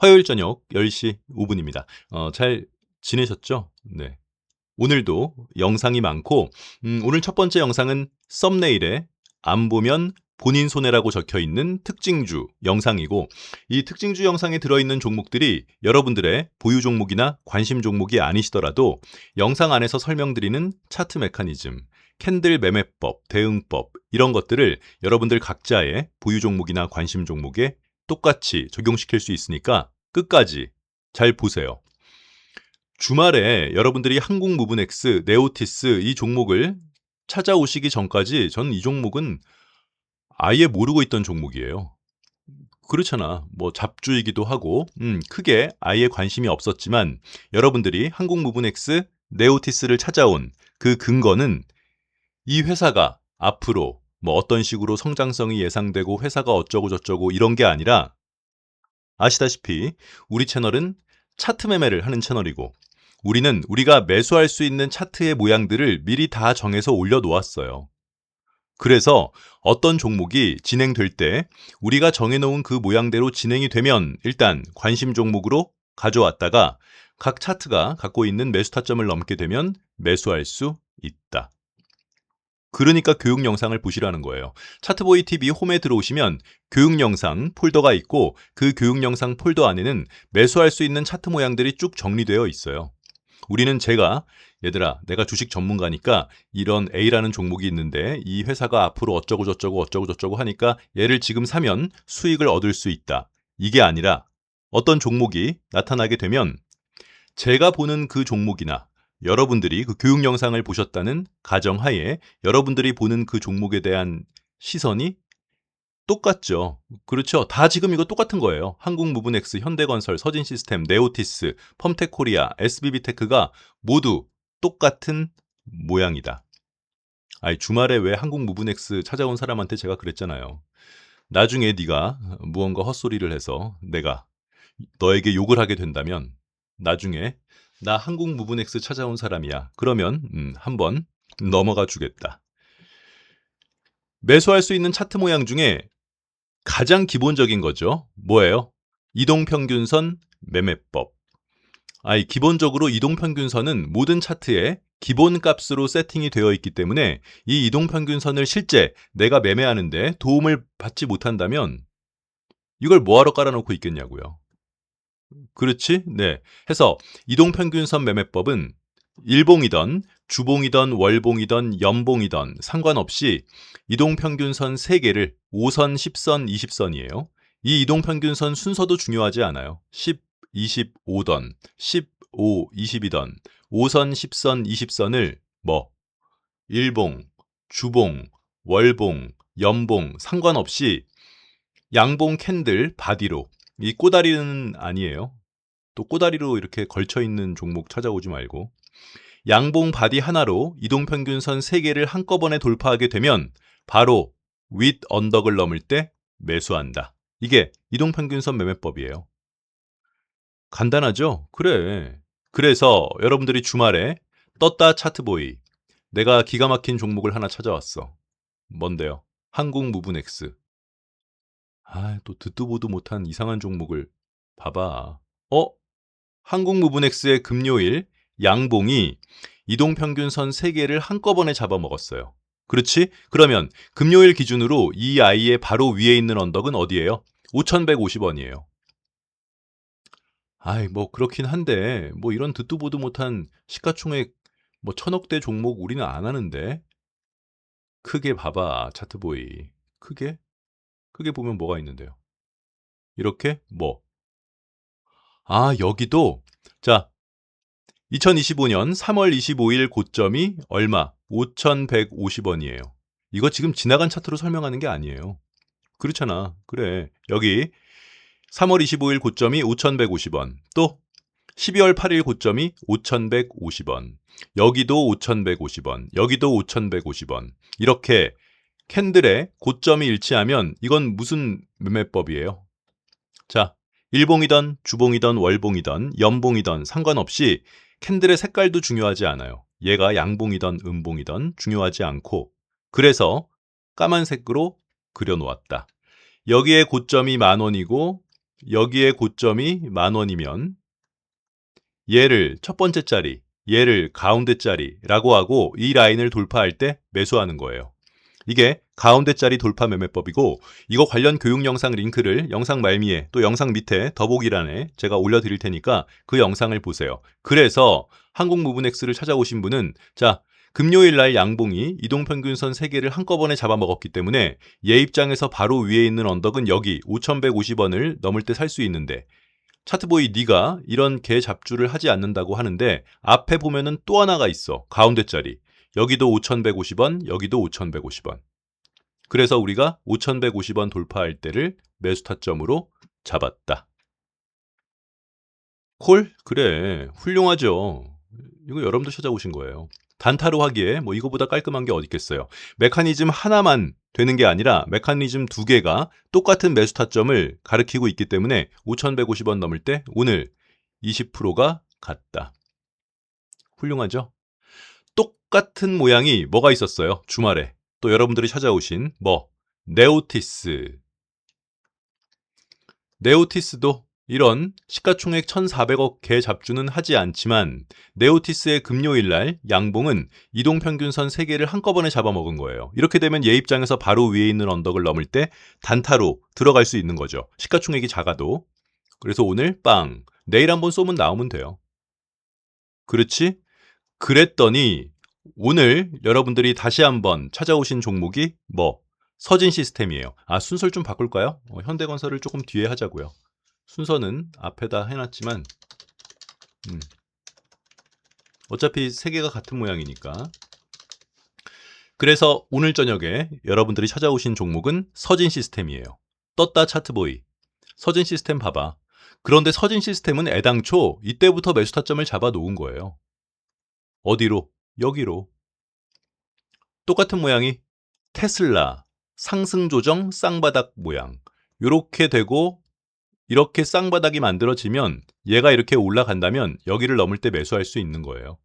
화요일 저녁 10시 5분입니다. 잘 지내셨죠? 네. 오늘도 영상이 많고 오늘 첫 번째 영상은 썸네일에 안 보면 본인 손해라고 적혀 있는 특징주 영상이고, 이 특징주 영상에 들어있는 종목들이 여러분들의 보유 종목이나 관심 종목이 아니시더라도 영상 안에서 설명드리는 차트 메커니즘, 캔들 매매법, 대응법 이런 것들을 여러분들 각자의 보유 종목이나 관심 종목에 똑같이 적용시킬 수 있으니까 끝까지 잘 보세요. 주말에 여러분들이 한국무브넥스, 네오티스 이 종목을 찾아오시기 전까지 저는 이 종목은 아예 모르고 있던 종목이에요. 그렇잖아. 뭐 잡주이기도 하고 크게 아예 관심이 없었지만 여러분들이 한국무브넥스, 네오티스를 찾아온 그 근거는 이 회사가 앞으로 뭐 어떤 식으로 성장성이 예상되고 회사가 어쩌고 저쩌고 이런 게 아니라, 아시다시피 우리 채널은 차트 매매를 하는 채널이고 우리는 우리가 매수할 수 있는 차트의 모양들을 미리 다 정해서 올려놓았어요. 그래서 어떤 종목이 진행될 때 우리가 정해놓은 그 모양대로 진행이 되면 일단 관심 종목으로 가져왔다가 각 차트가 갖고 있는 매수 타점을 넘게 되면 매수할 수 있다. 그러니까 교육 영상을 보시라는 거예요. 차트보이 TV 홈에 들어오시면 교육 영상 폴더가 있고 그 교육 영상 폴더 안에는 매수할 수 있는 차트 모양들이 쭉 정리되어 있어요. 우리는 얘들아, 내가 주식 전문가니까 이런 A라는 종목이 있는데 이 회사가 앞으로 어쩌고 저쩌고 하니까 얘를 지금 사면 수익을 얻을 수 있다. 이게 아니라 어떤 종목이 나타나게 되면 제가 보는 그 종목이나 여러분들이 그 교육 영상을 보셨다는 가정하에 여러분들이 보는 그 종목에 대한 시선이 똑같죠. 그렇죠. 다 지금 이거 똑같은 거예요. 한국무브넥스, 현대건설, 서진시스템, 네오티스, 펌텍코리아, SBB테크가 모두 똑같은 모양이다. 아니, 주말에 왜 한국무브넥스 찾아온 사람한테 제가 그랬잖아요. 나중에 네가 무언가 헛소리를 해서 내가 너에게 욕을 하게 된다면 나중에 나 한국무브넥스 찾아온 사람이야. 그러면 한번 넘어가 주겠다. 매수할 수 있는 차트 모양 중에 가장 기본적인 거죠. 뭐예요? 이동평균선 매매법. 기본적으로 이동평균선은 모든 차트의 기본값으로 세팅이 되어 있기 때문에 이 이동평균선을 실제 내가 매매하는데 도움을 받지 못한다면 이걸 뭐하러 깔아놓고 있겠냐고요. 그렇지? 네. 해서 이동평균선 매매법은 일봉이던 주봉이던 월봉이던 연봉이던 상관없이 이동평균선 3개를 5선, 10선, 20선이에요. 이 이동평균선 순서도 중요하지 않아요. 10, 20, 5던, 15, 20이던 5선, 10선, 20선을 일봉, 주봉, 월봉, 연봉 상관없이 양봉 캔들 바디로, 이 꼬다리는 아니에요. 또 꼬다리로 이렇게 걸쳐있는 종목 찾아오지 말고 양봉 바디 하나로 이동평균선 3개를 한꺼번에 돌파하게 되면 바로 윗 언덕을 넘을 때 매수한다. 이게 이동평균선 매매법이에요. 간단하죠? 그래. 그래서 여러분들이 주말에 떴다 차트보이, 내가 기가 막힌 종목을 하나 찾아왔어. 뭔데요? 한국무브넥스. 또 듣도 보도 못한 이상한 종목을 봐봐. 한국무브넥스의 금요일 양봉이 이동평균선 3개를 한꺼번에 잡아먹었어요. 그렇지? 그러면 금요일 기준으로 이 아이의 바로 위에 있는 언덕은 어디예요? 5,150원이에요. 그렇긴 한데 이런 듣도 보도 못한 시가총액 1,000억대 종목 우리는 안 하는데. 크게 봐봐, 차트보이. 크게 보면 뭐가 있는데요? 이렇게 여기도 자 2025년 3월 25일 고점이 얼마? 5,150원이에요. 이거 지금 지나간 차트로 설명하는 게 아니에요. 그렇잖아. 그래. 여기 3월 25일 고점이 5,150원. 또 12월 8일 고점이 5,150원. 여기도 5,150원. 여기도 5,150원. 이렇게 캔들의 고점이 일치하면 이건 무슨 매매법이에요? 자, 일봉이던 주봉이던 월봉이던 연봉이던 상관없이 캔들의 색깔도 중요하지 않아요. 얘가 양봉이던 음봉이던 중요하지 않고, 그래서 까만색으로 그려놓았다. 여기에 고점이 10,000원이고 여기에 고점이 10,000원이면 얘를 첫 번째 자리, 얘를 가운데 자리라고 하고 이 라인을 돌파할 때 매수하는 거예요. 이게 가운데 자리 돌파 매매법이고 이거 관련 교육 영상 링크를 영상 말미에 또 영상 밑에 더보기란에 제가 올려드릴 테니까 그 영상을 보세요. 그래서 한국무브넥스를 찾아오신 분은 자 금요일 날 양봉이 이동평균선 3개를 한꺼번에 잡아먹었기 때문에 얘 입장에서 바로 위에 있는 언덕은 여기 5,150원을 넘을 때 살 수 있는데 차트보이 네가 이런 개 잡주를 하지 않는다고 하는데 앞에 보면은 또 하나가 있어. 가운데 자리. 여기도 5,150원, 여기도 5,150원. 그래서 우리가 5,150원 돌파할 때를 매수 타점으로 잡았다. 콜? 그래. 훌륭하죠. 이거 여러분도 찾아오신 거예요. 단타로 하기에 뭐 이거보다 깔끔한 게 어디 있겠어요. 메커니즘 하나만 되는 게 아니라 메커니즘 2개가 똑같은 매수 타점을 가리키고 있기 때문에 5,150원 넘을 때 오늘 20%가 갔다. 훌륭하죠? 똑같은 모양이 뭐가 있었어요? 주말에. 또 여러분들이 찾아오신 뭐 네오티스. 네오티스도 이런 시가총액 1,400억 개 잡주는 하지 않지만 네오티스의 금요일날 양봉은 이동평균선 3개를 한꺼번에 잡아먹은 거예요. 이렇게 되면 얘 입장에서 바로 위에 있는 언덕을 넘을 때 단타로 들어갈 수 있는 거죠. 시가총액이 작아도. 그래서 오늘 빵. 내일 한번 쏘면 나오면 돼요. 그렇지? 그랬더니 오늘 여러분들이 다시 한번 찾아오신 종목이 뭐? 서진 시스템이에요. 아, 순서를 좀 바꿀까요? 현대건설을 조금 뒤에 하자고요. 순서는 앞에다 해놨지만 어차피 세 개가 같은 모양이니까. 그래서 오늘 저녁에 여러분들이 찾아오신 종목은 서진 시스템이에요. 떴다 차트보이. 서진 시스템 봐봐. 그런데 서진 시스템은 애당초 이때부터 매수 타점을 잡아 놓은 거예요. 어디로? 여기로. 똑같은 모양이 테슬라, 상승 조정 쌍바닥 모양. 요렇게 되고 이렇게 쌍바닥이 만들어지면 얘가 이렇게 올라간다면 여기를 넘을 때 매수할 수 있는 거예요.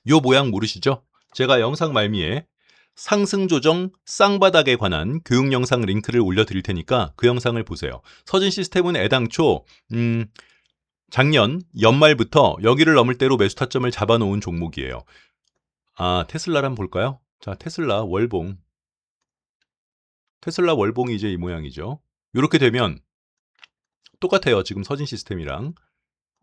요 모양 모르시죠? 제가 영상 말미에 상승 조정 쌍바닥에 관한 교육 영상 링크를 올려드릴 테니까 그 영상을 보세요. 서진 시스템은 애당초 작년 연말부터 여기를 넘을 대로 매수 타점을 잡아놓은 종목이에요. 아, 테슬라를 한번 볼까요? 자, 테슬라 월봉. 테슬라 월봉이 이제 이 모양이죠. 이렇게 되면 똑같아요. 지금 서진 시스템이랑.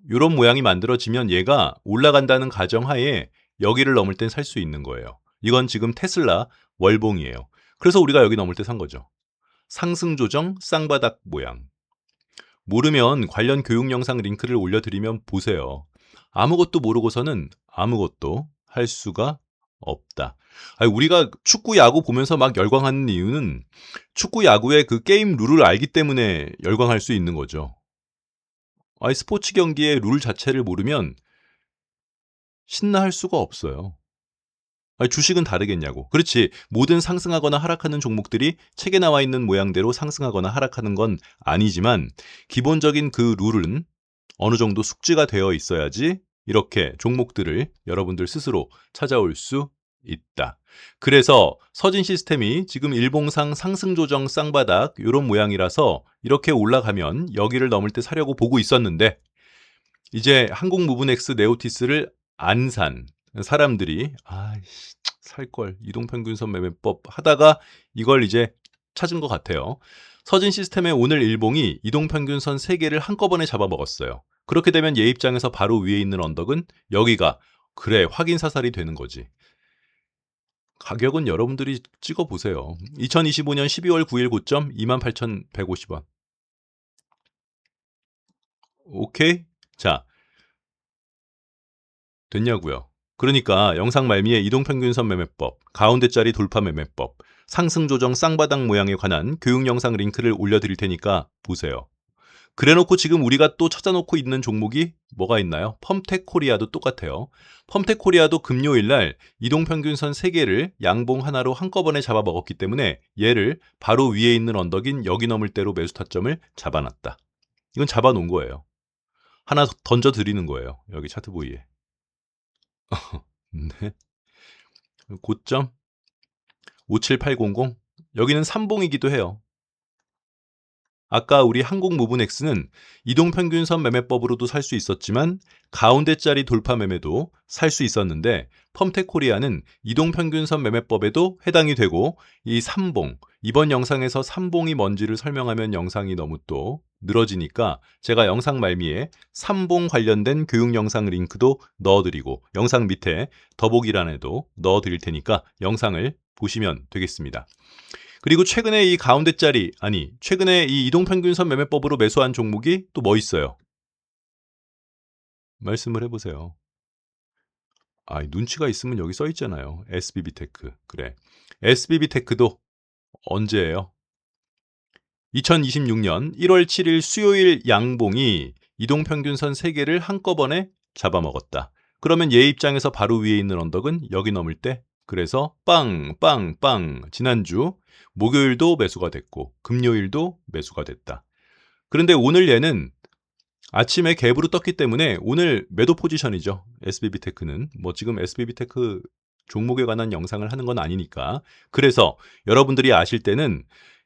이런 모양이 만들어지면 얘가 올라간다는 가정하에 여기를 넘을 땐 살 수 있는 거예요. 이건 지금 테슬라 월봉이에요. 그래서 우리가 여기 넘을 때 산 거죠. 상승 조정 쌍바닥 모양. 모르면 관련 교육 영상 링크를 올려드리면 보세요. 아무것도 모르고서는 아무것도 할 수가 없다. 아니, 우리가 축구, 야구 보면서 막 열광하는 이유는 축구, 야구의 그 게임 룰을 알기 때문에 열광할 수 있는 거죠. 아니, 스포츠 경기의 룰 자체를 모르면 신나할 수가 없어요. 아니, 주식은 다르겠냐고. 그렇지. 모든 상승하거나 하락하는 종목들이 책에 나와 있는 모양대로 상승하거나 하락하는 건 아니지만 기본적인 그 룰은 어느 정도 숙지가 되어 있어야지 이렇게 종목들을 여러분들 스스로 찾아올 수 있다. 그래서 서진 시스템이 지금 일봉상 상승 조정 쌍바닥 이런 모양이라서 이렇게 올라가면 여기를 넘을 때 사려고 보고 있었는데 이제 한국무브넥스 네오티스를 안 산 사람들이 아이씨 살걸 이동평균선 매매법 하다가 이걸 이제 찾은 것 같아요. 서진 시스템의 오늘 일봉이 이동평균선 3개를 한꺼번에 잡아먹었어요. 그렇게 되면 얘 입장에서 바로 위에 있는 언덕은 여기가 그래 확인 사살이 되는 거지. 가격은 여러분들이 찍어보세요. 2025년 12월 9일 고점 28,150원. 오케이? 자, 됐냐고요. 그러니까 영상 말미에 이동평균선 매매법, 가운데 자리 돌파 매매법, 상승 조정 쌍바닥 모양에 관한 교육 영상 링크를 올려드릴 테니까 보세요. 그래놓고 지금 우리가 또 찾아놓고 있는 종목이 뭐가 있나요? 펌텍 코리아도 똑같아요. 펌텍 코리아도 금요일 날 이동평균선 3개를 양봉 하나로 한꺼번에 잡아먹었기 때문에 얘를 바로 위에 있는 언덕인 여기 넘을 대로 매수 타점을 잡아놨다. 이건 잡아놓은 거예요. 하나 던져드리는 거예요. 여기 차트 부위에. 네. 고점 57800 여기는 삼봉이기도 해요. 아까 우리 항공무분 X는 이동평균선 매매법으로도 살 수 있었지만 가운데짜리 돌파 매매도 살 수 있었는데 펌텍코리아는 이동평균선 매매법에도 해당이 되고 이 삼봉, 이번 영상에서 삼봉이 뭔지를 설명하면 영상이 너무 또 늘어지니까 제가 영상 말미에 삼봉 관련된 교육 영상 링크도 넣어드리고 영상 밑에 더보기란에도 넣어드릴 테니까 영상을 보시면 되겠습니다. 그리고 최근에 이 가운데짜리, 최근에 이 이동평균선 매매법으로 매수한 종목이 또 뭐 있어요? 말씀을 해보세요. 눈치가 있으면 여기 써 있잖아요. SBB테크. 그래. SBB테크도 언제예요? 2026년 1월 7일 수요일 양봉이 이동평균선 3개를 한꺼번에 잡아먹었다. 그러면 얘 입장에서 바로 위에 있는 언덕은 여기 넘을 때, 그래서 빵, 빵, 빵. 지난주 목요일도 매수가 됐고 금요일도 매수가 됐다. 그런데 오늘 얘는 아침에 갭으로 떴기 때문에 오늘 매도 포지션이죠. SBB테크는. 뭐 지금 SBB테크 종목에 관한 영상을 하는 건 아니니까. 그래서 여러분들이 아실 때는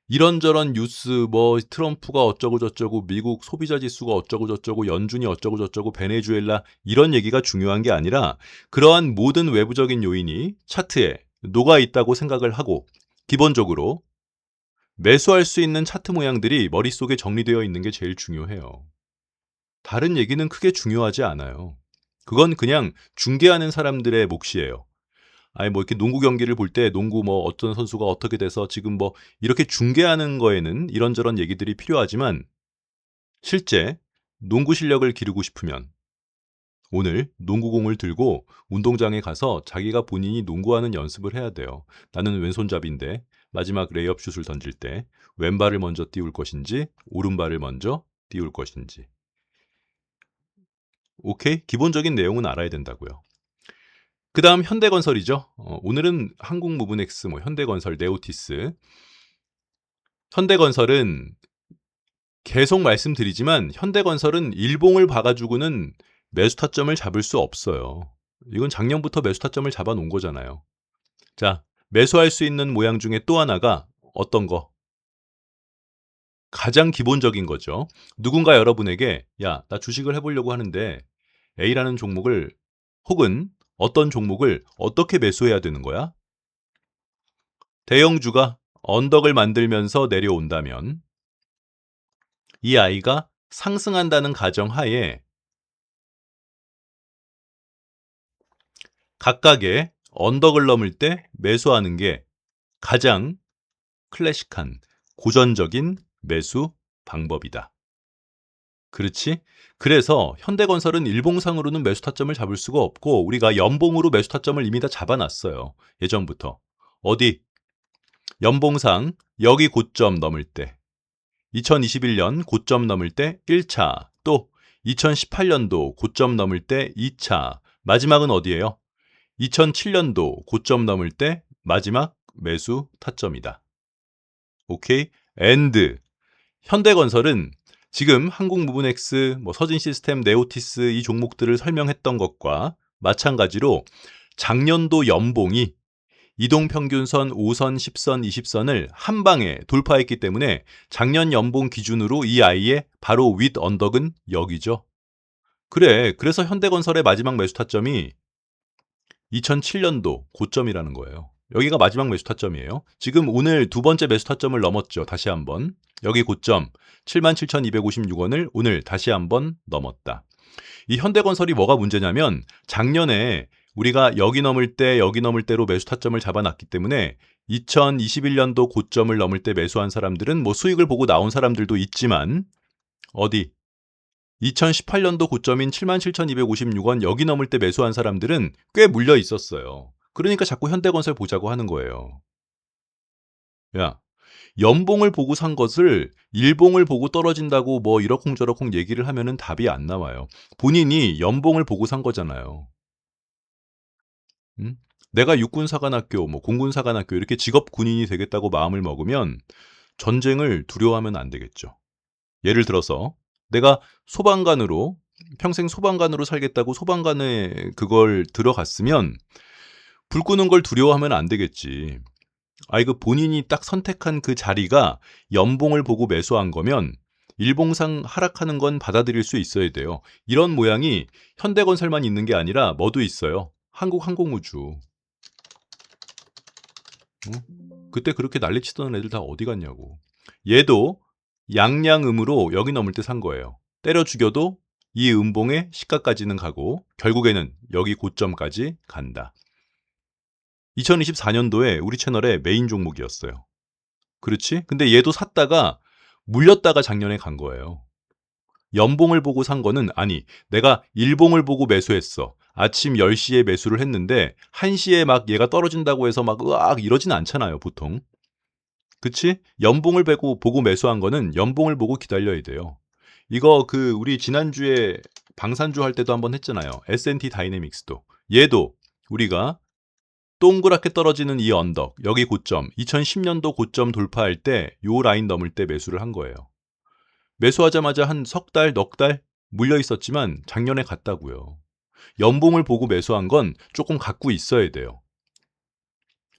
이런저런 뉴스, 뭐 트럼프가 어쩌고 저쩌고, 미국 소비자 지수가 어쩌고 저쩌고, 연준이 어쩌고 저쩌고, 베네수엘라 이런 얘기가 중요한 게 아니라 그러한 모든 외부적인 요인이 차트에 녹아 있다고 생각을 하고 기본적으로 매수할 수 있는 차트 모양들이 머릿속에 정리되어 있는 게 제일 중요해요. 다른 얘기는 크게 중요하지 않아요. 그건 그냥 중계하는 사람들의 몫이에요. 뭐 이렇게 농구 경기를 볼 때 농구 뭐 어떤 선수가 어떻게 돼서 지금 뭐 이렇게 중계하는 거에는 이런저런 얘기들이 필요하지만 실제 농구 실력을 기르고 싶으면 오늘 농구공을 들고 운동장에 가서 자기가 본인이 농구하는 연습을 해야 돼요. 나는 왼손잡이인데 마지막 레이업 슛을 던질 때 왼발을 먼저 띄울 것인지 오른발을 먼저 띄울 것인지. 오케이? 기본적인 내용은 알아야 된다고요. 그 다음 현대건설이죠. 오늘은 한국무브넥스, 현대건설, 네오티스. 현대건설은 계속 말씀드리지만 현대건설은 일봉을 봐가지고는 매수 타점을 잡을 수 없어요. 이건 작년부터 매수 타점을 잡아놓은 거잖아요. 자, 매수할 수 있는 모양 중에 또 하나가 어떤 거? 가장 기본적인 거죠. 누군가 여러분에게 야, 나 주식을 해보려고 하는데 A라는 종목을 혹은 어떤 종목을 어떻게 매수해야 되는 거야? 대형주가 언덕을 만들면서 내려온다면 이 아이가 상승한다는 가정하에 각각의 언덕을 넘을 때 매수하는 게 가장 클래식한 고전적인 매수 방법이다. 그렇지? 그래서 현대건설은 일봉상으로는 매수 타점을 잡을 수가 없고 우리가 연봉으로 매수 타점을 이미 다 잡아놨어요. 예전부터. 어디? 연봉상 여기 고점 넘을 때 2021년 고점 넘을 때 1차, 또 2018년도 고점 넘을 때 2차, 마지막은 어디예요? 2007년도 고점 넘을 때 마지막 매수 타점이다. 오케이? 엔드. 현대건설은 지금 한국무브넥스, 서진시스템, 네오티스 이 종목들을 설명했던 것과 마찬가지로 작년도 연봉이 이동평균선 5선, 10선, 20선을 한 방에 돌파했기 때문에 작년 연봉 기준으로 이 아이의 바로 윗 언덕은 여기죠. 그래, 그래서 현대건설의 마지막 매수 타점이 2007년도 고점이라는 거예요. 여기가 마지막 매수 타점이에요. 지금 오늘 두 번째 매수 타점을 넘었죠. 다시 한번. 여기 고점 77,256원을 오늘 다시 한번 넘었다. 이 현대건설이 뭐가 문제냐면 작년에 우리가 여기 넘을 때 여기 넘을 때로 매수 타점을 잡아놨기 때문에 2021년도 고점을 넘을 때 매수한 사람들은 수익을 보고 나온 사람들도 있지만 어디 2018년도 고점인 77,256원 여기 넘을 때 매수한 사람들은 꽤 물려 있었어요. 그러니까 자꾸 현대건설 보자고 하는 거예요. 야, 연봉을 보고 산 것을 일봉을 보고 떨어진다고 이러쿵저러쿵 얘기를 하면은 답이 안 나와요. 본인이 연봉을 보고 산 거잖아요. 응? 내가 육군사관학교, 공군사관학교 이렇게 직업 군인이 되겠다고 마음을 먹으면 전쟁을 두려워하면 안 되겠죠. 예를 들어서 내가 소방관으로 평생 소방관으로 살겠다고 소방관에 그걸 들어갔으면 불 끄는 걸 두려워하면 안 되겠지. 이거 본인이 딱 선택한 그 자리가 연봉을 보고 매수한 거면 일봉상 하락하는 건 받아들일 수 있어야 돼요. 이런 모양이 현대건설만 있는 게 아니라 뭐도 있어요. 한국항공우주. 그때 그렇게 난리치던 애들 다 어디 갔냐고. 얘도 양양음으로 여기 넘을 때 산 거예요. 때려 죽여도 이 음봉의 시가까지는 가고 결국에는 여기 고점까지 간다. 2024년도에 우리 채널의 메인 종목이었어요. 그렇지? 근데 얘도 샀다가 물렸다가 작년에 간 거예요. 연봉을 보고 산 거는 아니, 내가 일봉을 보고 매수했어. 아침 10시에 매수를 했는데 1시에 막 얘가 떨어진다고 해서 막 으악 이러진 않잖아요, 보통. 그치? 연봉을 보고 매수한 거는 연봉을 보고 기다려야 돼요. 이거 우리 지난주에 방산주 할 때도 한번 했잖아요. S&T 다이내믹스도. 얘도 우리가 동그랗게 떨어지는 이 언덕, 여기 고점, 2010년도 고점 돌파할 때 요 라인 넘을 때 매수를 한 거예요. 매수하자마자 한 석 달, 넉 달 물려 있었지만 작년에 갔다고요. 연봉을 보고 매수한 건 조금 갖고 있어야 돼요.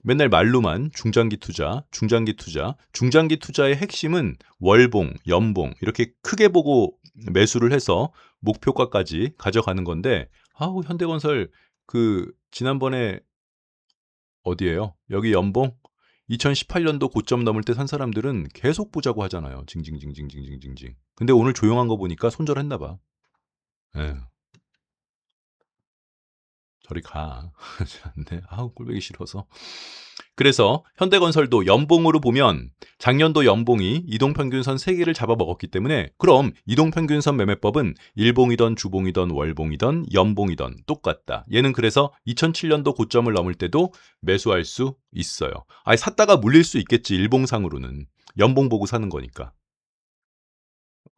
맨날 말로만 중장기 투자, 중장기 투자의 핵심은 월봉, 연봉 이렇게 크게 보고 매수를 해서 목표가까지 가져가는 건데 현대건설 지난번에 어디예요? 여기 연봉 2018년도 고점 넘을 때 산 사람들은 계속 보자고 하잖아요. 징징징징징징징징. 근데 오늘 조용한 거 보니까 손절했나 봐. 에휴, 저리 가. 근데 꼴보기 싫어서. 그래서 현대건설도 연봉으로 보면 작년도 연봉이 이동평균선 3개를 잡아먹었기 때문에 그럼 이동평균선 매매법은 일봉이던 주봉이던 월봉이던 연봉이던 똑같다. 얘는 그래서 2007년도 고점을 넘을 때도 매수할 수 있어요. 샀다가 물릴 수 있겠지. 일봉상으로는. 연봉 보고 사는 거니까.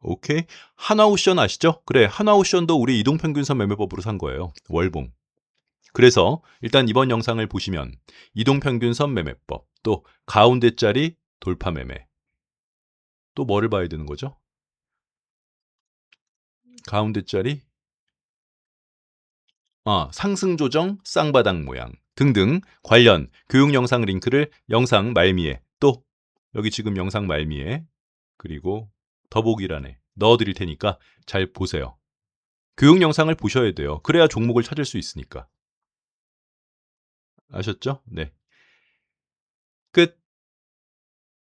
오케이. 한화오션 아시죠? 그래, 한화오션도 우리 이동평균선 매매법으로 산 거예요. 월봉. 그래서 일단 이번 영상을 보시면 이동평균선 매매법, 또 가운데 자리 돌파 매매, 또 뭐를 봐야 되는 거죠? 가운데 자리 상승 조정 쌍바닥 모양 등등 관련 교육 영상 링크를 영상 말미에, 또 여기 지금 영상 말미에, 그리고 더보기란에 넣어드릴 테니까 잘 보세요. 교육 영상을 보셔야 돼요. 그래야 종목을 찾을 수 있으니까. 아셨죠? 네.